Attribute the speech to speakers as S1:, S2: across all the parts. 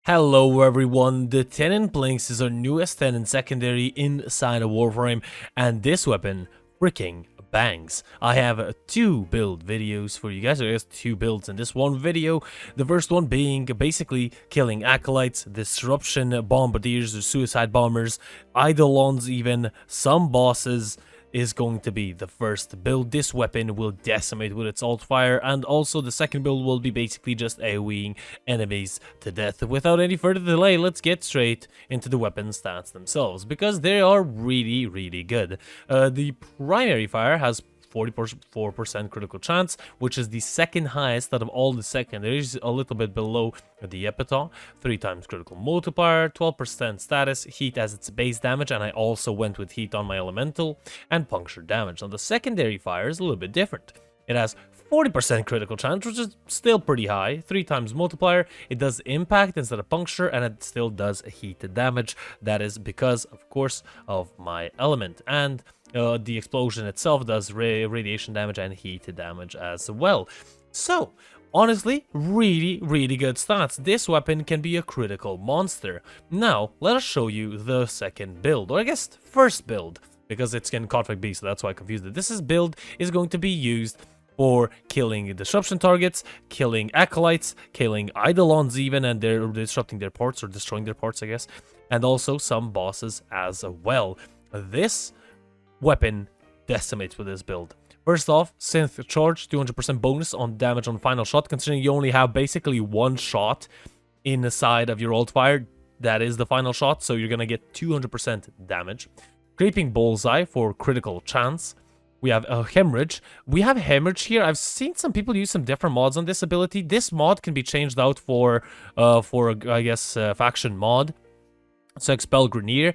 S1: Hello everyone, the Tenet Plinx is our newest Tenet secondary inside of Warframe, and this weapon freaking bangs. I have two build videos for you guys, or I guess two builds in this one video. The first one being basically killing acolytes, disruption bombardiers or suicide bombers, eidolons, even some bosses is going to be the first build. This weapon will decimate with its alt fire, and also the second build will be basically just AoEing enemies to death. Without any further delay, let's get straight into the weapon stats themselves, because they are really good. The primary fire has 44% critical chance, which is the second highest out of all the secondaries, a little bit below the epitaph. 3 times critical multiplier, 12% status, heat as its base damage, and I also went with heat on my elemental, and puncture damage. Now the secondary fire is a little bit different. It has 40% critical chance, which is still pretty high. 3 times multiplier, it does impact instead of puncture, and it still does heat damage. That is because, of course, of my element. And the explosion itself does radiation damage and heat damage as well. So, honestly, really good stats. This weapon can be a critical monster. Now, let us show you the second build, or I guess first build, because it's in conflict B, so that's why I confused it. This build is going to be used for killing disruption targets, killing acolytes, killing eidolons even, and they're disrupting their ports, or destroying their ports, I guess, and also some bosses as well. This weapon decimates with this build. First off, synth charge, 200% bonus on damage on final shot, considering you only have basically one shot in the side of your alt fire. That is the final shot, so you're gonna get 200% damage. Creeping bullseye for critical chance. We have a hemorrhage. We have hemorrhage here. I've seen some people use some different mods on this ability. This mod can be changed out for I guess, faction mod. So Expel Grenier,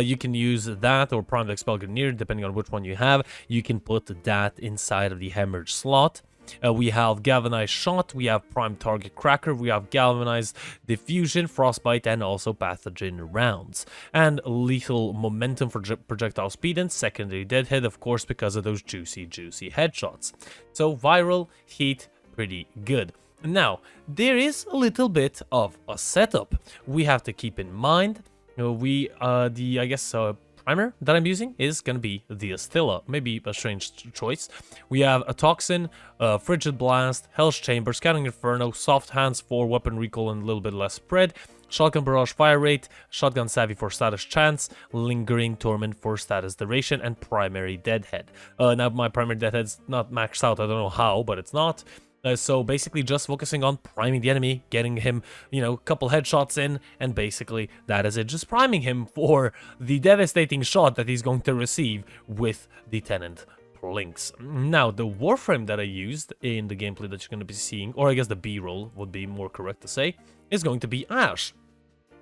S1: you can use that or Prime Expel Grenier, depending on which one you have. You can put that inside of the hemorrhage slot. We have Galvanized Shot, we have Prime Target Cracker, we have Galvanized Diffusion, Frostbite, and also Pathogen Rounds. And Lethal Momentum for projectile speed, and Secondary Deadhead, of course, because of those juicy headshots. So Viral, Heat, pretty good. Now, there is a little bit of a setup we have to keep in mind. Primer that I'm using is going to be the Astilla. Maybe a strange choice. We have a Toxin, Frigid Blast, Hell's Chamber, Scattering Inferno, Soft Hands for weapon recall and a little bit less spread, Shotgun Barrage fire rate, Shotgun Savvy for status chance, Lingering Torment for status duration, and Primary Deadhead. Now my Primary Deadhead's not maxed out, I don't know how, but it's not. So basically just focusing on priming the enemy, getting him, a couple headshots in, and basically that is it. Just priming him for the devastating shot that he's going to receive with the Tenet Plinx. Now, the Warframe that I used in the gameplay that you're going to be seeing, or I guess the B-roll would be more correct to say, is going to be Ash.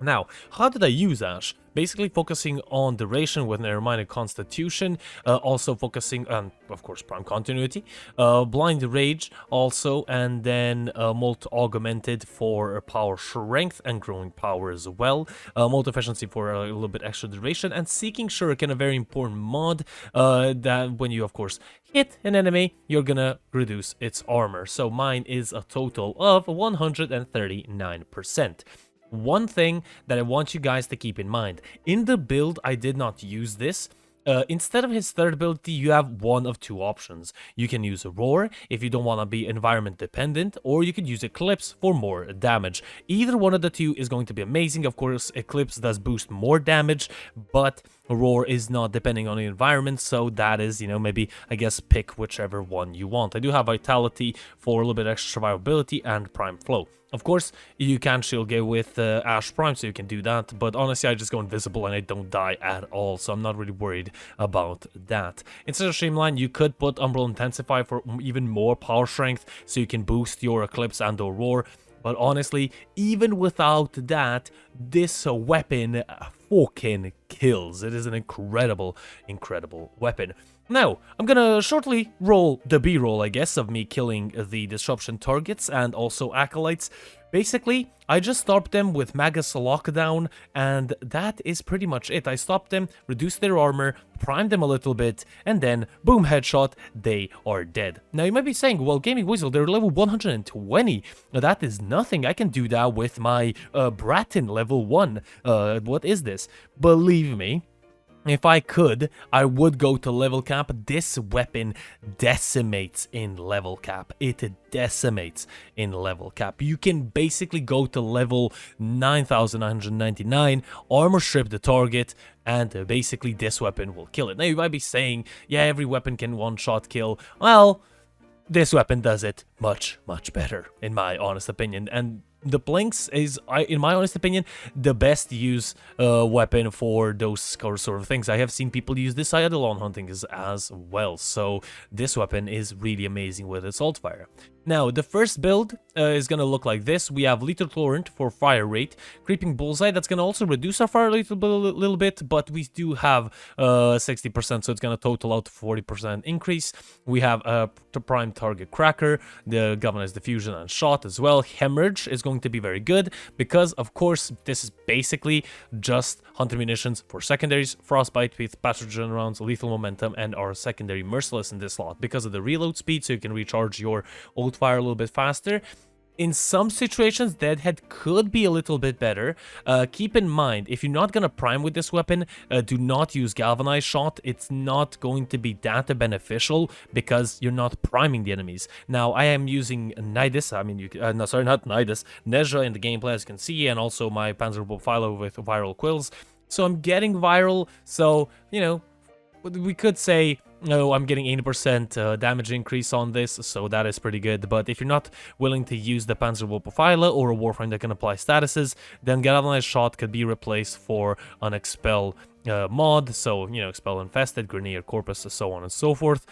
S1: Now, how did I use Ash? Basically focusing on duration with narrow-minded constitution, also focusing on, of course, prime continuity, blind rage also, and then molt augmented for power strength and growing power as well, molt efficiency for a little bit extra duration, and seeking shuriken, a very important mod that when you, of course, hit an enemy, you're gonna reduce its armor. So mine is a total of 139%. One thing that I want you guys to keep in mind, in the build I did not use this. Instead of his third ability, you have one of two options. You can use a Roar if you don't want to be environment dependent, or you could use Eclipse for more damage. Either one of the two is going to be amazing. Of course, Eclipse does boost more damage, but Roar is not depending on the environment, so that is, maybe, I guess, pick whichever one you want. I do have Vitality for a little bit extra survivability and Prime Flow. Of course, you can shield get with Ash Prime, so you can do that, but honestly, I just go invisible and I don't die at all, so I'm not really worried about that. Instead of Streamline, you could put Umbral Intensify for even more power strength, so you can boost your Eclipse and or Roar, but honestly, even without that, this weapon fucking kills. It is an incredible weapon. Now, I'm gonna shortly roll the B-roll, I guess, of me killing the disruption targets and also acolytes. Basically, I just stopped them with Magus Lockdown, and that is pretty much it. I stopped them, reduced their armor, primed them a little bit, and then, boom, headshot, they are dead. Now, you might be saying, well, Gaming Weasel, they're level 120. Now, that is nothing. I can do that with my Bratton level 1. What is this? Believe me, if I could, I would go to level cap. This weapon decimates in level cap. It decimates in level cap. You can basically go to level 9,999, armor strip the target, and basically this weapon will kill it. Now you might be saying, yeah, every weapon can one-shot kill. Well, this weapon does it much, much better, in my honest opinion. And the Plinx is, in my honest opinion, the best use weapon for those sort of things. I have seen people use this eidolon hunting as well, so this weapon is really amazing with its alt fire. Now, the first build is going to look like this. We have Lethal Torrent for fire rate, Creeping Bullseye, that's going to also reduce our fire rate a little bit, but we do have 60%, so it's going to total out to 40% increase. We have Prime Target Cracker, the Galvanized Diffusion and Shot as well. Hemorrhage is going to be very good, because, of course, this is basically just Hunter Munitions for secondaries, Frostbite with Pathogen rounds, Lethal Momentum, and our secondary Merciless in this slot, because of the reload speed, so you can recharge your old fire a little bit faster. In some situations, Deadhead could be a little bit better. Keep in mind, if you're not going to prime with this weapon, do not use Galvanized Shot. It's not going to be that beneficial because you're not priming the enemies. Now, I am using Nidus, no, sorry, not Nidus, Nezha in the gameplay, as you can see, and also my Panzer Philo with Viral Quills. So I'm getting Viral, so, you know, we could say, no, I'm getting 80% damage increase on this, so that is pretty good. But if you're not willing to use the Panzer Wolfophyla or a Warframe that can apply statuses, then Galvanized Shot could be replaced for an Expel mod, so, you know, Expel Infested, Grenier Corpus, so on and so forth.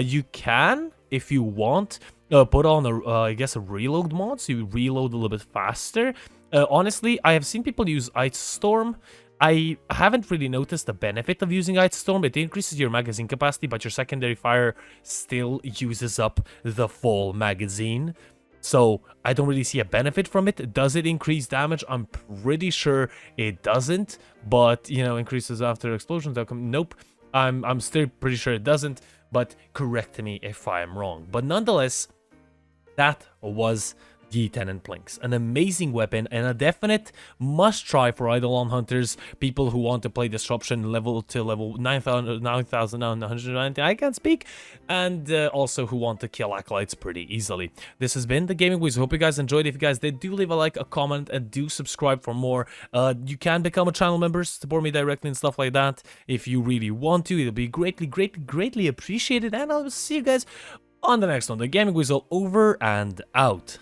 S1: You can, if you want, put on, I guess, a reload mod, so you reload a little bit faster. Honestly, I have seen people use Ice Storm. I haven't really noticed the benefit of using Ice Storm. It increases your magazine capacity, but your secondary fire still uses up the full magazine. So I don't really see a benefit from it. Does it increase damage? I'm pretty sure it doesn't. But, you know, increases after explosions. Nope. I'm still pretty sure it doesn't. But correct me if I am wrong. But nonetheless, that was the Tenet Plinx, an amazing weapon and a definite must-try for Eidolon hunters, people who want to play Disruption level to level 9,990, I can't speak, and also who want to kill acolytes pretty easily. This has been the Gaming Weasel. Hope you guys enjoyed. If you guys did, do leave a like, a comment, and do subscribe for more. You can become a channel member, support me directly and stuff like that. If you really want to, it'll be greatly appreciated, and I'll see you guys on the next one. The Gaming Weasel over and out.